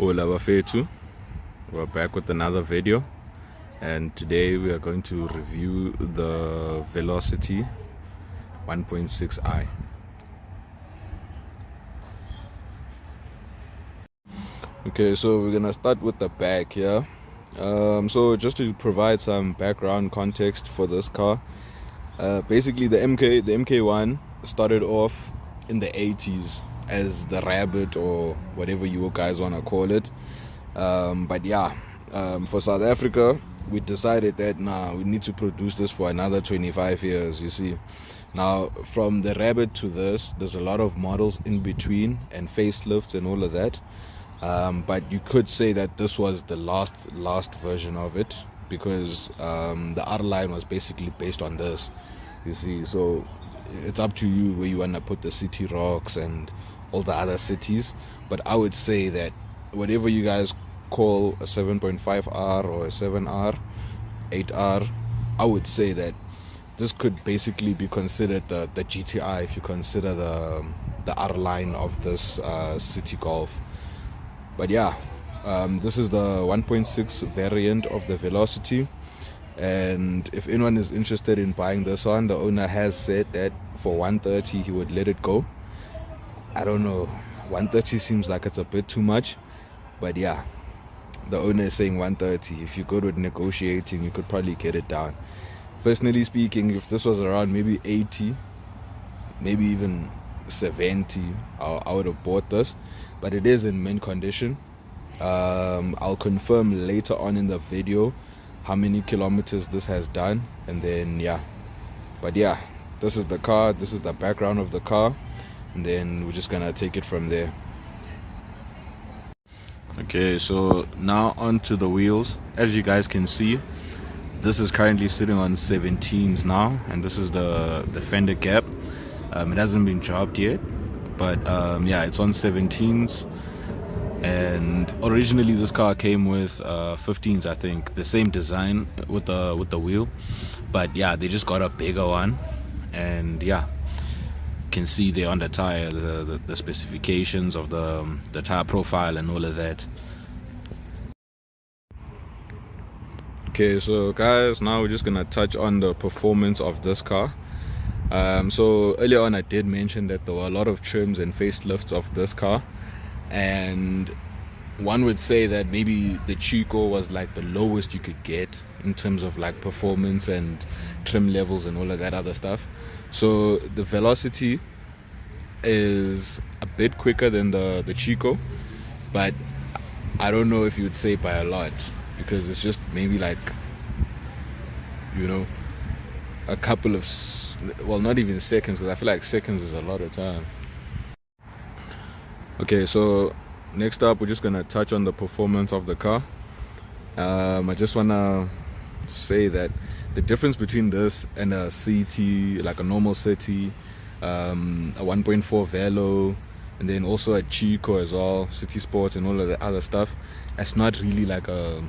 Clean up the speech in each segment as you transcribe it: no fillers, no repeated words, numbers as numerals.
Hola bafethu, we're back with another video, and today we are going to review the Velocity 1.6i. Okay, so we're gonna start with the back here. So just to provide some background context for this car, basically the MK1 started off in the 80s as the Rabbit or whatever you guys want to call it. But yeah, for South Africa, we decided that we need to produce this for another 25 years. You see, now from the Rabbit to this, there's a lot of models in between and facelifts and all of that. But you could say that this was the last version of it, because the R line was basically based on this. You see, so it's up to you where you want to put the city rocks and all the other cities. But I would say that whatever you guys call a 7.5R or a 7R, 8R, I would say that this could basically be considered the GTI if you consider the R line of this city Golf. But yeah, this is the 1.6 variant of the Velocity, and if anyone is interested in buying this one, the owner has said that for 130 he would let it go. I don't know, 130 seems like it's a bit too much, but yeah, the owner is saying 130. If you go with negotiating, you could probably get it down. Personally speaking, if this was around maybe 80, maybe even 70, I would have bought this, but it is in mint condition. I'll confirm later on in the video how many kilometers this has done, and then yeah. But yeah, this is the car, this is the background of the car, and then we're just gonna take it from there. Okay, so now onto the wheels. As you guys can see, this is currently sitting on 17s now, and this is the fender gap. It hasn't been jobbed yet, but yeah, it's on 17s. And originally this car came with 15s, I think, the same design with the wheel, but yeah, they just got a bigger one. And yeah, you can see there on the tire the specifications of the tire profile and all of that. Okay, so guys, now we're just gonna touch on the performance of this car. So earlier on I did mention that there were a lot of trims and facelifts of this car, and one would say that maybe the Chico was like the lowest you could get in terms of like performance and trim levels and all of that other stuff. So the Velocity is a bit quicker than the Chico, but I don't know if you would say by a lot, because it's just maybe like, you know, a couple of, well, not even seconds, because I feel like seconds is a lot of time. Okay, so next up we're just gonna touch on the performance of the car. I just wanna say that the difference between this and a CT, like a normal city, a 1.4 Velo, and then also a Chico as well, City Sports and all of the other stuff, it's not really like a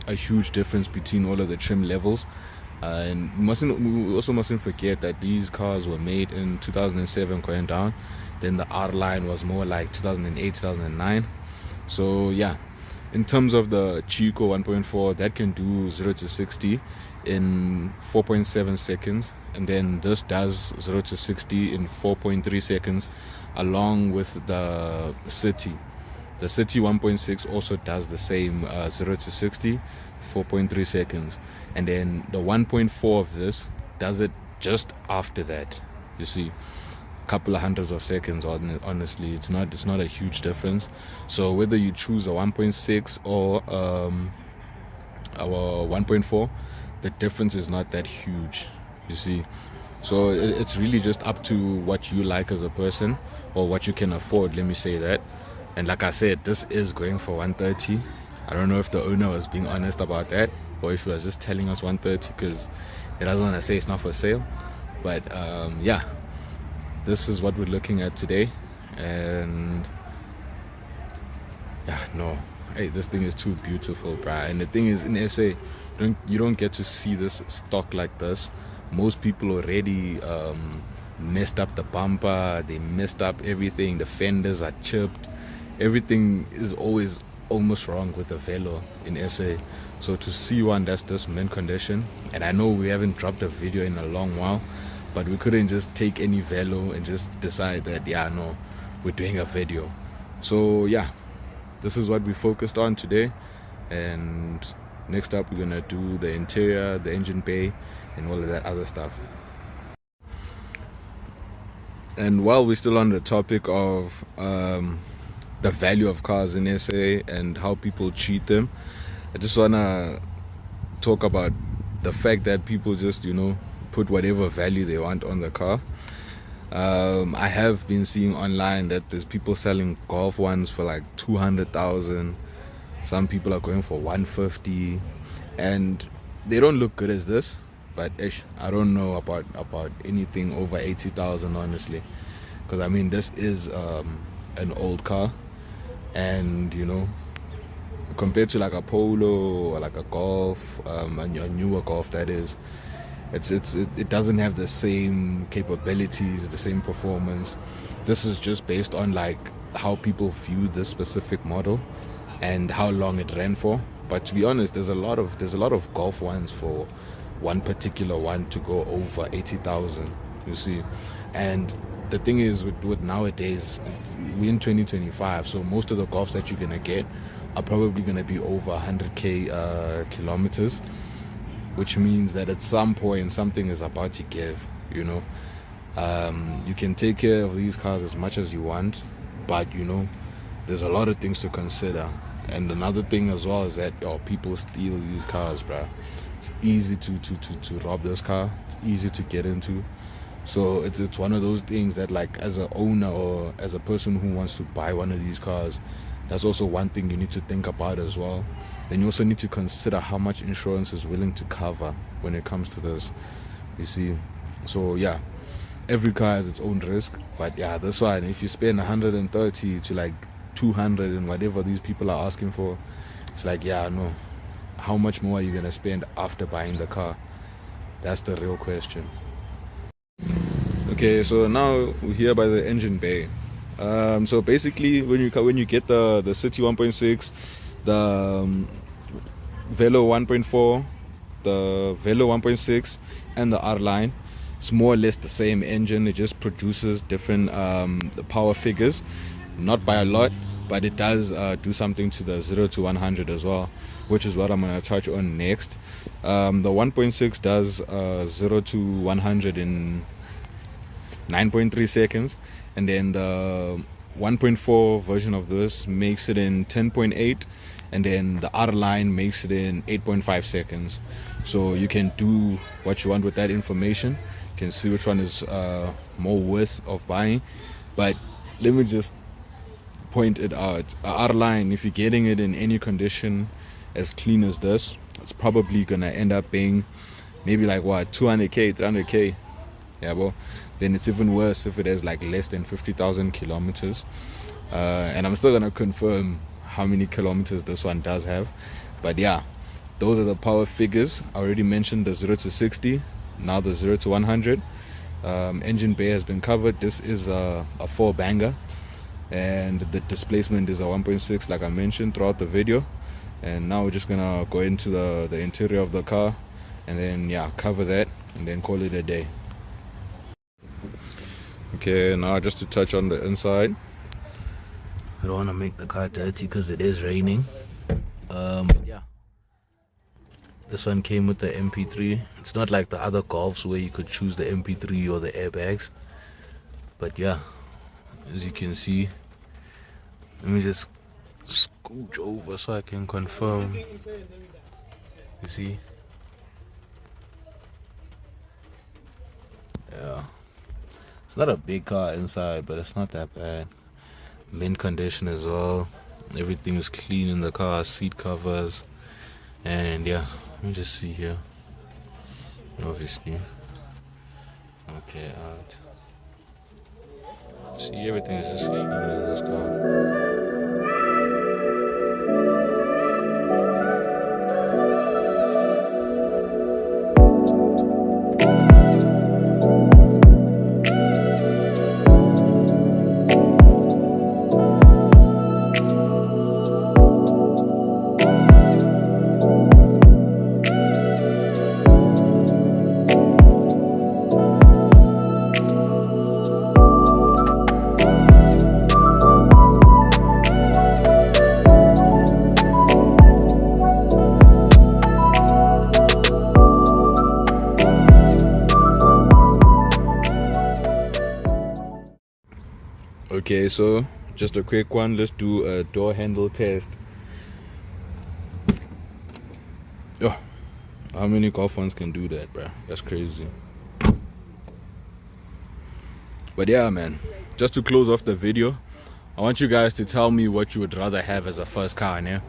huge difference between all of the trim levels. And we also mustn't forget that these cars were made in 2007 going down. Then the R line was more like 2008, 2009. So yeah, in terms of the Chico 1.4, that can do 0 to 60 in 4.7 seconds, and then this does 0 to 60 in 4.3 seconds, along with the City. The City 1.6 also does the same, 0 to 60, 4.3 seconds. And then the 1.4 of this does it just after that. You see, a couple of hundreds of seconds. Honestly, it's not a huge difference. So whether you choose a 1.6 or our 1.4, the difference is not that huge. You see, so it's really just up to what you like as a person, or what you can afford. Let me say that. And like I said, this is going for 130. I don't know if the owner was being honest about that, or if he was just telling us 130 because he doesn't want to say it's not for sale. But yeah, this is what we're looking at today. And yeah, no, hey, this thing is too beautiful, bruh. And the thing is, in SA, you don't get to see this stock like this. Most people already messed up the bumper, they messed up everything, the fenders are chipped. Everything is always almost wrong with the Velo in SA. So to see one that's this mint condition, and I know we haven't dropped a video in a long while, but we couldn't just take any Velo and just decide that, yeah, no, we're doing a video. So yeah, this is what we focused on today, and next up we're gonna do the interior, the engine bay, and all of that other stuff. And while we're still on the topic of the value of cars in SA and how people treat them, I just wanna talk about the fact that people just, put whatever value they want on the car. I have been seeing online that there's people selling Golf ones for like 200,000. Some people are going for 150, and they don't look good as this. But I don't know about anything over 80,000, honestly, because I mean this is an old car, and compared to like a Polo or like a Golf, a newer Golf, that is, it doesn't have the same capabilities, the same performance. This is just based on like how people view this specific model and how long it ran for. But to be honest, there's a lot of Golf ones for one particular one to go over 80,000, you see. And the thing is with nowadays, we're in 2025, so most of the Golfs that you're gonna get are probably gonna be over 100k kilometers, which means that at some point something is about to give. You can take care of these cars as much as you want, but there's a lot of things to consider. And another thing as well is that people steal these cars, bruh. It's easy to rob this car. It's easy to get into. So it's one of those things that, like, as an owner or as a person who wants to buy one of these cars, that's also one thing you need to think about as well. Then you also need to consider how much insurance is willing to cover when it comes to this, you see. So yeah, every car has its own risk, but yeah, this one, if you spend 130 to like 200 and whatever these people are asking for, it's like, yeah, no, how much more are you gonna spend after buying the car? That's the real question. Okay, so now we're here by the engine bay. So basically, when you get the City 1.6, the Velo 1.4, the Velo 1.6, and the R line, it's more or less the same engine. It just produces different power figures, not by a lot, but it does do something to the 0 to 100 as well, which is what I'm going to touch on next. The 1.6 does 0 to 100 in 9.3 seconds, and then the 1.4 version of this makes it in 10.8, and then the R line makes it in 8.5 seconds. So you can do what you want with that information. You can see which one is more worth of buying. But let me just point it out. R line, if you're getting it in any condition as clean as this, it's probably gonna end up being maybe like 200k, 300k. Yeah, well, then it's even worse if it has like less than 50,000 kilometers. And I'm still gonna confirm how many kilometers this one does have. But yeah, those are the power figures. I already mentioned the 0 to 60, now the 0 to 100. Engine bay has been covered. This is a 4-banger, and the displacement is a 1.6, like I mentioned throughout the video. And now we're just gonna go into the interior of the car, and then yeah, cover that, and then call it a day. Okay, now just to touch on the inside. I don't want to make the car dirty because it is raining. Yeah, this one came with the MP3. It's not like the other Golfs where you could choose the MP3 or the airbags, but yeah, as you can see, let me just scooch over so I can confirm. You see, yeah, it's not a big car inside, but it's not that bad. Mint condition as well. Everything is clean in the car, seat covers, and yeah, let me just see here. Obviously, okay, out. See, everything is just clean in this car. Okay, so just a quick one. Let's do a door handle test. Oh, how many Golf ones can do that, bro? That's crazy. But yeah, man, just to close off the video, I want you guys to tell me what you would rather have as a first car. Yeah?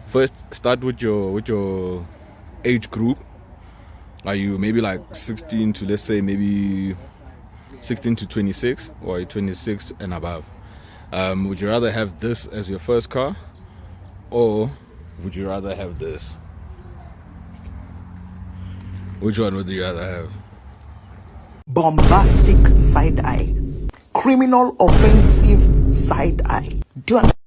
First, start with your age group. Are you maybe like 16 to, let's say, maybe 16 to 26, or 26 and above? Would you rather have this as your first car, or would you rather have this? Which one would you rather have? Bombastic side eye. Criminal offensive side eye. Do you understand?